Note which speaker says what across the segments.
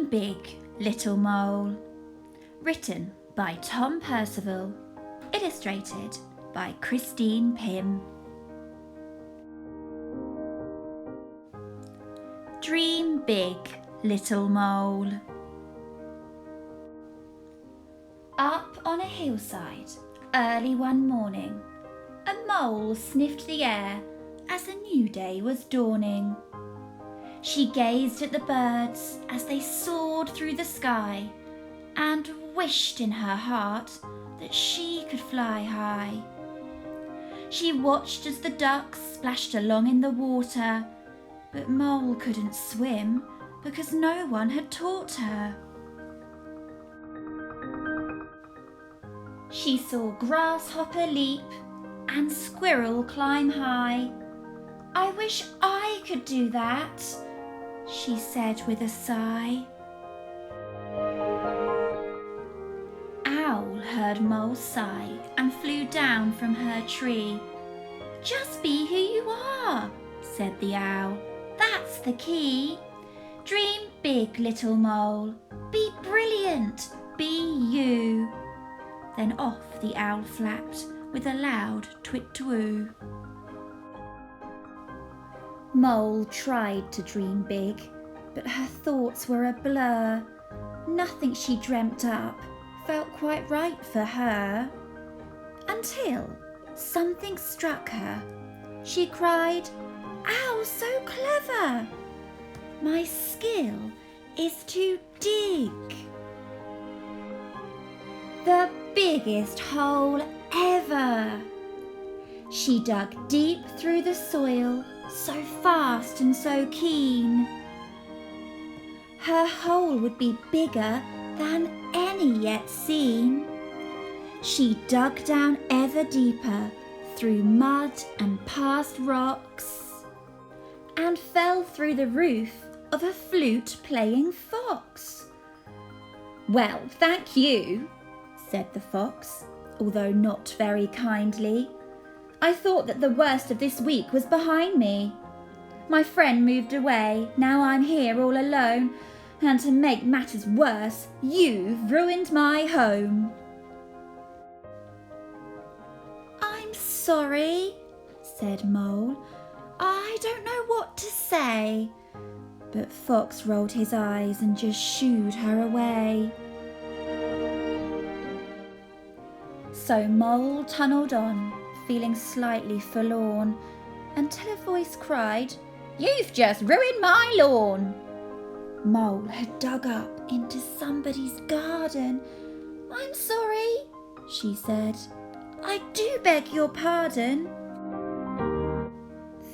Speaker 1: Dream Big, Little Mole. Written by Tom Percival. Illustrated by Christine Pym. Dream big, little mole. Up on a hillside, early one morning, a mole sniffed the air as a new day was dawning. She gazed at the birds as they soared through the sky and wished in her heart that she could fly high. She watched as the ducks splashed along in the water, but Mole couldn't swim because no one had taught her. She saw grasshopper leap and squirrel climb high. "I wish I could do that," she said with a sigh. Owl heard Mole's sigh and flew down from her tree. "Just be who you are," said the owl. "That's the key. Dream big, little mole. Be brilliant, be you." Then off the owl flapped with a loud twit-twoo. Mole tried to dream big, but her thoughts were a blur. Nothing she dreamt up felt quite right for her. Until something struck her. She cried, "Ow, so clever! My skill is to dig the biggest hole ever." She dug deep through the soil, so fast and so keen. Her hole would be bigger than any yet seen. She dug down ever deeper through mud and past rocks, and fell through the roof of a flute-playing fox. "Well, thank you," said the fox, although not very kindly. "I thought that the worst of this week was behind me. My friend moved away, now I'm here all alone, and to make matters worse, you've ruined my home." "I'm sorry," said Mole. "I don't know what to say." But Fox rolled his eyes and just shooed her away. So Mole tunnelled on, feeling slightly forlorn, until a voice cried, "You've just ruined my lawn." Mole had dug up into somebody's garden. "I'm sorry," she said. "I do beg your pardon."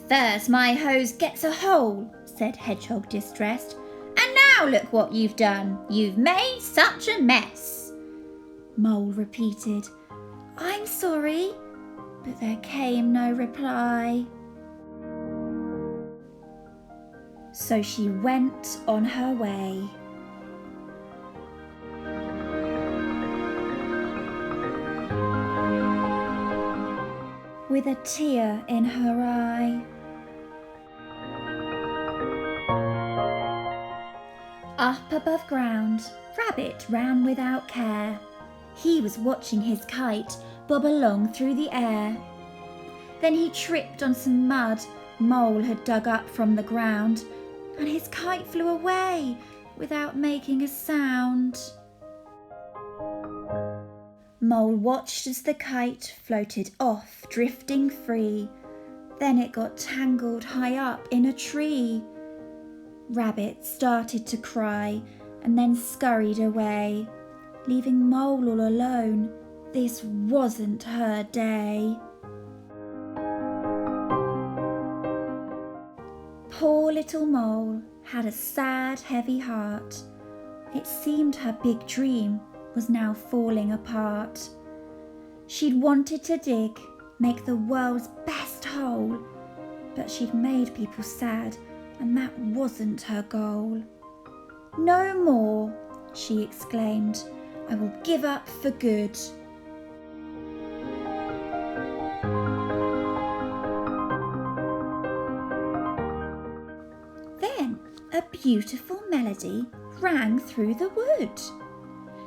Speaker 1: "First my hose gets a hole," said Hedgehog distressed. "And now look what you've done. You've made such a mess." Mole repeated, "I'm sorry," but there came no reply. So she went on her way. With a tear in her eye. Up above ground, Rabbit ran without care. He was watching his kite bob along through the air. Then he tripped on some mud Mole had dug up from the ground, and his kite flew away without making a sound. Mole watched as the kite floated off, drifting free. Then it got tangled high up in a tree. Rabbit started to cry and then scurried away, leaving Mole all alone. This wasn't her day. Poor little Mole had a sad, heavy heart. It seemed her big dream was now falling apart. She'd wanted to dig, make the world's best hole, but she'd made people sad, and that wasn't her goal. "No more," she exclaimed. "I will give up for good." Then a beautiful melody rang through the wood.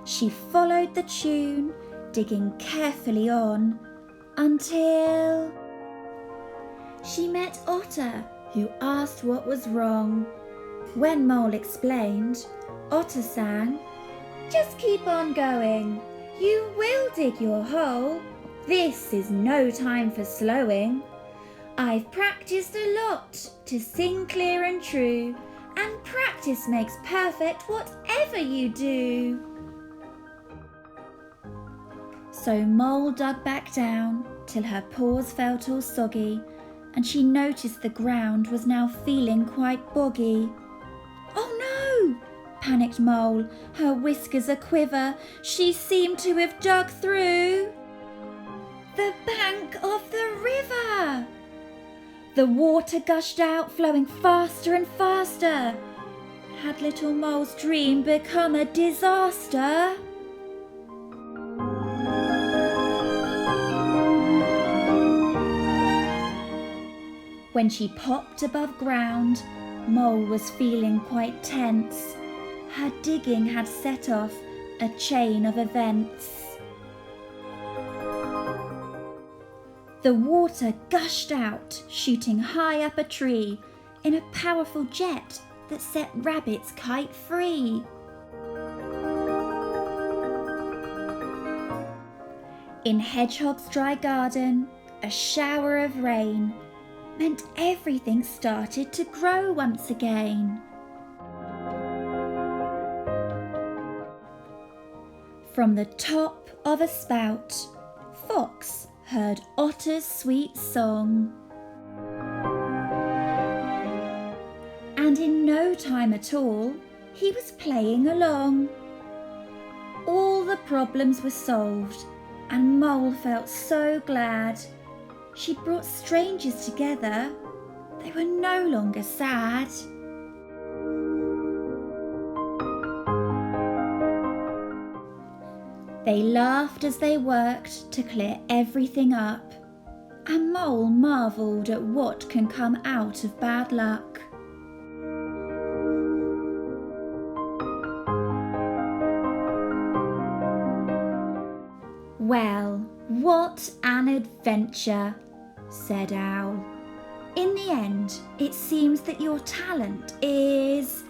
Speaker 1: She followed the tune, digging carefully on, until she met Otter, who asked what was wrong. When Mole explained, Otter sang, "Just keep on going, you will dig your hole. This is no time for slowing. I've practiced a lot to sing clear and true, and practice makes perfect whatever you do." So Mole dug back down till her paws felt all soggy, and she noticed the ground was now feeling quite boggy. "Oh no!" panicked Mole, her whiskers a-quiver. She seemed to have dug through the bank of the river. The water gushed out, flowing faster and faster. Had little Mole's dream become a disaster? When she popped above ground, Mole was feeling quite tense. Her digging had set off a chain of events. The water gushed out, shooting high up a tree in a powerful jet that set Rabbit's kite free. In Hedgehog's dry garden, a shower of rain meant everything started to grow once again. From the top of a spout, Fox heard Otter's sweet song. And in no time at all, he was playing along. All the problems were solved, and Mole felt so glad. She'd brought strangers together. They were no longer sad. They laughed as they worked to clear everything up, and Mole marvelled at what can come out of bad luck. "Well, what an adventure," said Owl. "In the end, it seems that your talent is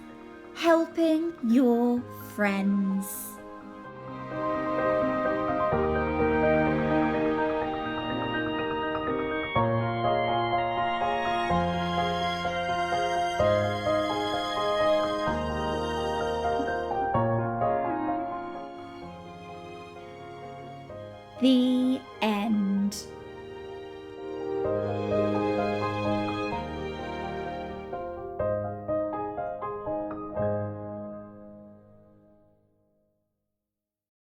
Speaker 1: helping your friends." The end.